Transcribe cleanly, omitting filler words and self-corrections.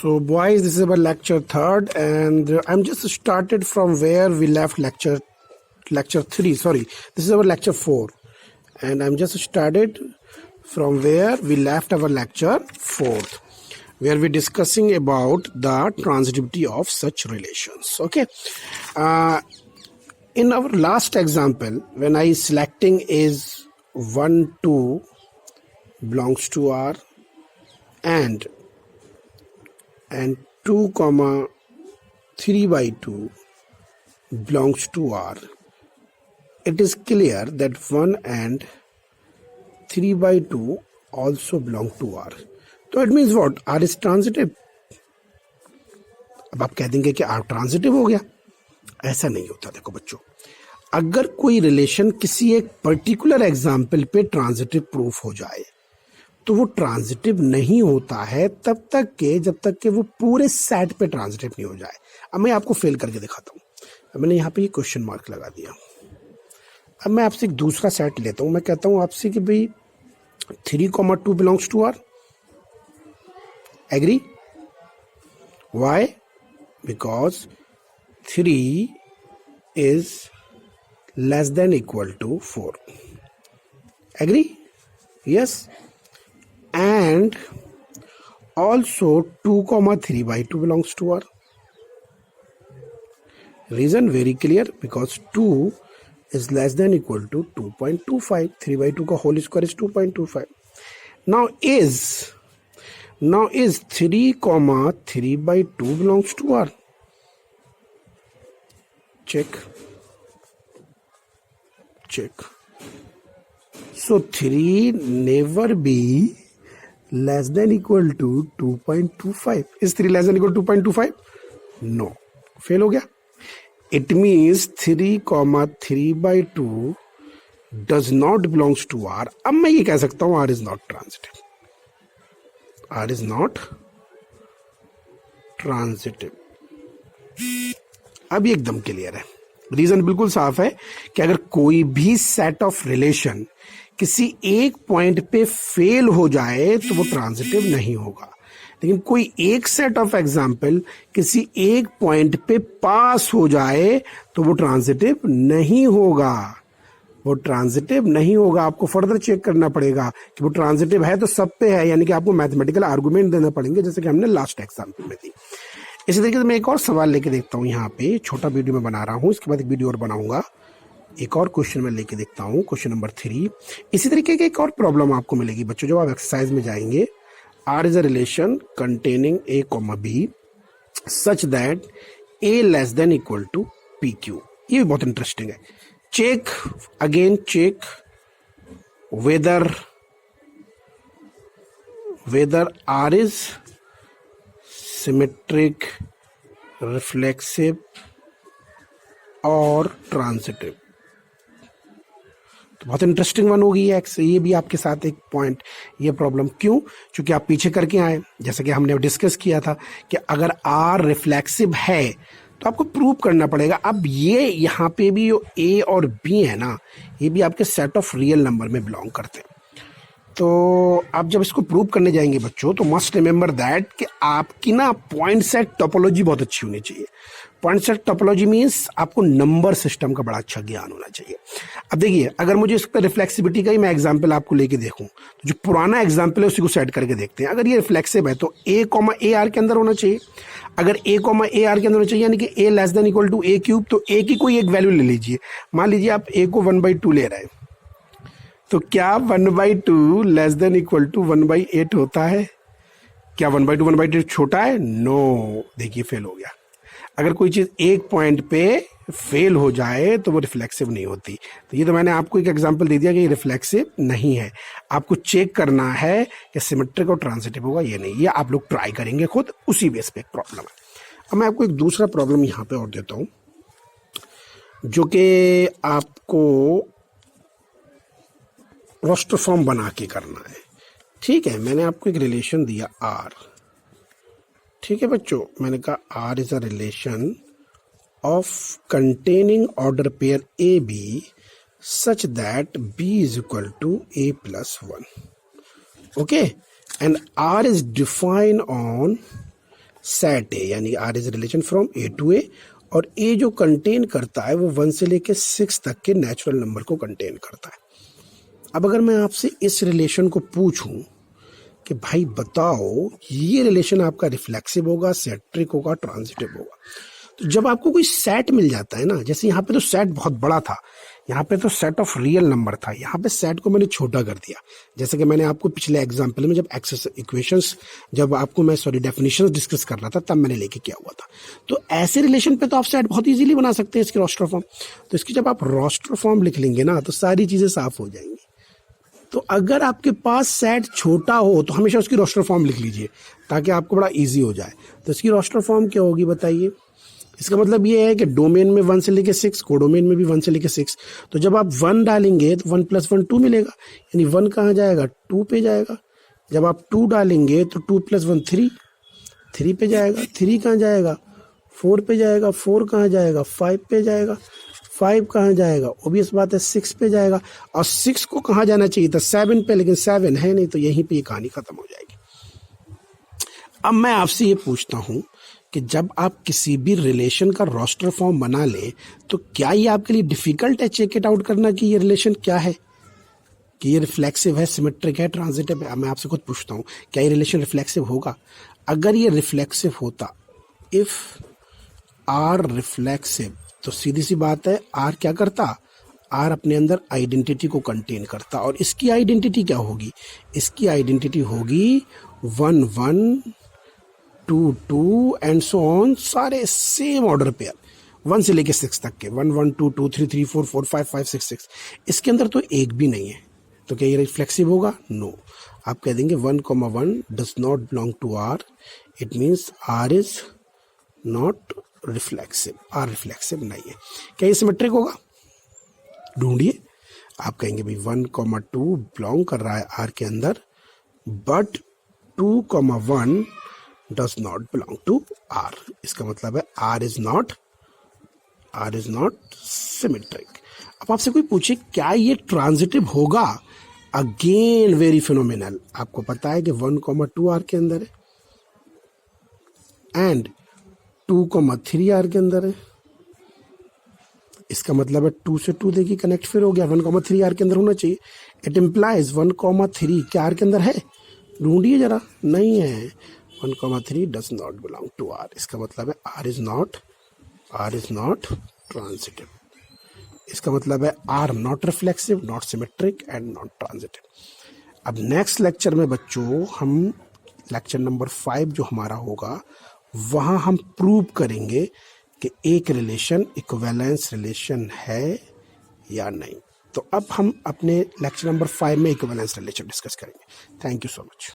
So boys, this is our lecture third, and I'm just started from where we left lecture 3. Sorry, this is our lecture 4, and I'm just started from where we left our lecture 4, where we're discussing about the transitivity of such relations. Okay, in our last example, when I selecting is 1 2 belongs to R and 2 comma 3 by 2 belongs to R, it is clear that 1 and 3 by 2 also belong to R. तो it means what? R is transitive. अब आप कह देंगे कि R transitive हो गया. ऐसा नहीं होता. देखो बच्चों, अगर कोई रिलेशन किसी एक पर्टिकुलर एग्जाम्पल पे ट्रांजिटिव प्रूफ हो जाए तो वो ट्रांजिटिव नहीं होता है जब तक के वो पूरे सेट पे ट्रांजिटिव नहीं हो जाए. अब मैं आपको फेल करके दिखाता हूँ. अब मैंने यहाँ पे ये क्वेश्चन मार्क लगा दिया. अब मैं आपसे एक दूसरा सेट लेता हूँ. मैं कहता हूँ आपसे कि भाई 3,2 belongs to R. Agree? Why? Because 3 is less than equal to 4. Agree? Yes. And also 2 comma 3 by 2 belongs to R. Reason very clear, because 2 is less than equal to 2.25. 3 by 2 का whole square is 2.25. Now is 3 comma 3 by 2 belongs to R. Check. So 3 never be less than equal to 2.25. Is 3 less than equal to 2.25? No. Fail हो गया. It means 3 comma 3 by 2 does not belongs to R. अब मैं ये कह सकता हूं R is not transitive. R is not transitive. अब ये एकदम क्लियर है. रीजन बिल्कुल साफ है कि अगर कोई भी सेट ऑफ रिलेशन किसी एक पॉइंट पे फेल हो जाए तो वो ट्रांजिटिव नहीं होगा, लेकिन कोई एक सेट ऑफ एग्जाम्पल किसी एक पॉइंट पे पास हो जाए तो वो ट्रांजिटिव नहीं होगा. आपको फर्दर चेक करना पड़ेगा कि वो ट्रांजिटिव है तो सब पे है, यानी कि आपको मैथमेटिकल आर्गुमेंट देना पड़ेंगे, जैसे कि हमने लास्ट एग्जाम्पल में दी. इसी तरीके से मैं एक और सवाल लेके देखता हूँ. यहाँ पे छोटा वीडियो में बना रहा हूँ, इसके बाद एक वीडियो और बनाऊंगा. एक और क्वेश्चन में लेके देखता हूँ, क्वेश्चन नंबर 3. इसी तरीके की एक और प्रॉब्लम आपको मिलेगी बच्चों जब आप एक्सरसाइज में जाएंगे. R is a relation containing a comma b such that a less than equal to p q. ये भी बहुत इंटरेस्टिंग है. Check whether R is symmetric, reflexive और ट्रांजिटिव. तो बहुत इंटरेस्टिंग वन होगी ये भी आपके साथ एक पॉइंट. ये प्रॉब्लम क्यों? क्योंकि आप पीछे करके आए, जैसे कि हमने डिस्कस किया था कि अगर आर रिफ्लेक्सिव है तो आपको प्रूव करना पड़ेगा. अब ये यहाँ पे भी जो ए और बी है ना, ये भी आपके सेट ऑफ रियल नंबर में बिलोंग करते हैं. तो आप जब इसको प्रूव करने जाएंगे बच्चों तो मस्ट रिमेंबर दैट कि आपकी ना पॉइंट सेट टोपोलॉजी बहुत अच्छी होनी चाहिए. पॉइंट सेट टोपोलॉजी मीन्स आपको नंबर सिस्टम का बड़ा अच्छा ज्ञान होना चाहिए. अब देखिए, अगर मुझे इस पर रिफ्लेक्सिविटी का ही मैं एग्जांपल आपको लेके देखूं तो जो पुराना एग्जांपल है उसी को सेट करके देखते हैं. अगर ये रिफ्लेक्सिव है तो ए कॉमा ए आर के अंदर होना चाहिए. अगर ए कॉमा ए आर के अंदर होना चाहिए यानी कि a less than equal to a cube, तो ए की कोई एक वैल्यू ले लीजिए. मान लीजिए आप ए को 1/2 ले रहे हैं, तो क्या 1/2 लेस देन इक्वल टू 1/8 होता है? क्या 1/2 1/8 छोटा है? नो. देखिए फेल हो गया. अगर कोई चीज एक पॉइंट पे फेल हो जाए तो वो रिफ्लेक्सिव नहीं होती. तो ये तो मैंने आपको एक एग्जांपल दे दिया कि ये रिफ्लेक्सिव नहीं है. आपको चेक करना है कि सिमेट्रिक और ट्रांजिटिव होगा ये नहीं. ये आप लोग ट्राई करेंगे खुद, उसी बेस पे एक प्रॉब्लम है. अब मैं आपको एक दूसरा प्रॉब्लम यहाँ पे और देता हूँ जो कि आपको रोस्टर फॉर्म बना के करना है. ठीक है, मैंने आपको एक रिलेशन दिया आर. ठीक है बच्चों, मैंने कहा R is a relation of containing order pair a b such that b is equal to a plus 1. Okay, and R is defined on set A, यानी R is relation from A to A, और A जो contain करता है वो 1 से लेके 6 तक के नेचुरल नंबर को कंटेन करता है। अब अगर मैं आपसे इस रिलेशन को पूछूं कि भाई बताओ ये रिलेशन आपका रिफ्लेक्सिव होगा, सिमेट्रिक होगा, ट्रांजिटिव होगा, तो जब आपको कोई सेट मिल जाता है ना, जैसे यहाँ पे तो सेट बहुत बड़ा था, यहाँ पे तो सेट ऑफ रियल नंबर था, यहाँ पे सेट को मैंने छोटा कर दिया। जैसे कि मैंने आपको पिछले एग्जाम्पल में जब एक्सेस इक्वेशंस, जब आपको मैं डेफिनेशंस डिस्कस कर रहा था तब मैंने लेके किया हुआ था। तो ऐसे रिलेशन पे तो आप सेट बहुत इजीली बना सकते हैं इसकी रोस्टर फॉर्म। तो इसकी जब आप रोस्टर फॉर्म लिख लेंगे ना तो सारी चीजें साफ हो जाएंगी। तो अगर आपके पास सेट छोटा हो तो हमेशा उसकी रोस्टर फॉर्म लिख लीजिए ताकि आपको बड़ा इजी हो जाए। तो इसकी रोस्टर फॉर्म क्या होगी बताइए? इसका मतलब ये है कि डोमेन में 1 से लेके 6, कोडोमेन में भी 1 से लेके 6। तो जब आप 1 डालेंगे तो 1 + 1 2 मिलेगा, यानी 1 कहाँ जाएगा? 2 पे जाएगा। जब आप 2 डालेंगे तो 2 + 1 3, 3 पे जाएगा। 3 कहाँ जाएगा? 4 पे जाएगा। 4 कहाँ जाएगा? 5 पे जाएगा। 5 कहाँ जाएगा? ऑब्वियस बात है 6 पे जाएगा। और 6 को कहाँ जाना चाहिए था? 7 पे, लेकिन 7 है नहीं, तो यहीं पे ये कहानी खत्म हो जाएगी। अब मैं आपसे ये पूछता हूं कि जब आप किसी भी रिलेशन का रोस्टर फॉर्म बना ले तो क्या ये आपके लिए डिफिकल्ट है चेक इट आउट करना कि ये रिलेशन क्या है, कि ये रिफ्लेक्सिव है, सिमेट्रिक है, ट्रांजिटिव है? अब मैं आपसे खुद पूछता हूं, क्या ये रिलेशन रिफ्लेक्सिव होगा? अगर ये रिफ्लेक्सिव होता, इफ आर रिफ्लेक्सिव, तो सीधी सी बात है आर क्या करता? आर अपने अंदर आइडेंटिटी को कंटेन करता, और इसकी आइडेंटिटी क्या होगी? इसकी आइडेंटिटी होगी 1 1 2 2 एंड सो ऑन, सारे सेम ऑर्डर पेयर 1 से लेके 6 तक के, 1 1 2 2 3 3 4 4 5 5 6 6। इसके अंदर तो एक भी नहीं है, तो क्या ये रिफ्लेक्सिव होगा? नो। आप कह देंगे 1 1 does not belong to R, it means R is not reflexive, R reflexive नहीं है। क्या ये सिमेट्रिक होगा? ढूंढिए। आप कहेंगे भाई 1 2 बिलोंग कर रहा है आर के अंदर, but 2 1 does not belong to R. इसका मतलब है आर इज नॉट सिमेट्रिक। अब आपसे कोई पूछे क्या ये ट्रांजिटिव होगा? Again very phenomenal. आपको पता है कि 1 2 आर के अंदर है एंड 2 3 आर के अंदर है। इसका मतलब है 2 से 2 देखिए कनेक्ट फिर हो गया, 1 3 आर के अंदर होना चाहिए। इट इम्प्लाइज 1 3 क्या आर के अंदर है? ढूंढिए जरा। नहीं है। 1 3 does not belong to R. इसका मतलब है आर इज नॉट ट्रांजिटिव। इसका मतलब है R not reflexive, not symmetric and not transitive. अब नेक्स्ट लेक्चर में बच्चों हम लेक्चर नंबर 5 जो हमारा होगा वहां हम प्रूव करेंगे कि एक रिलेशन इक्विवेलेंस रिलेशन है या नहीं। तो अब हम अपने लेक्चर नंबर 5 में इक्विवेलेंस रिलेशन डिस्कस करेंगे। Thank you so much.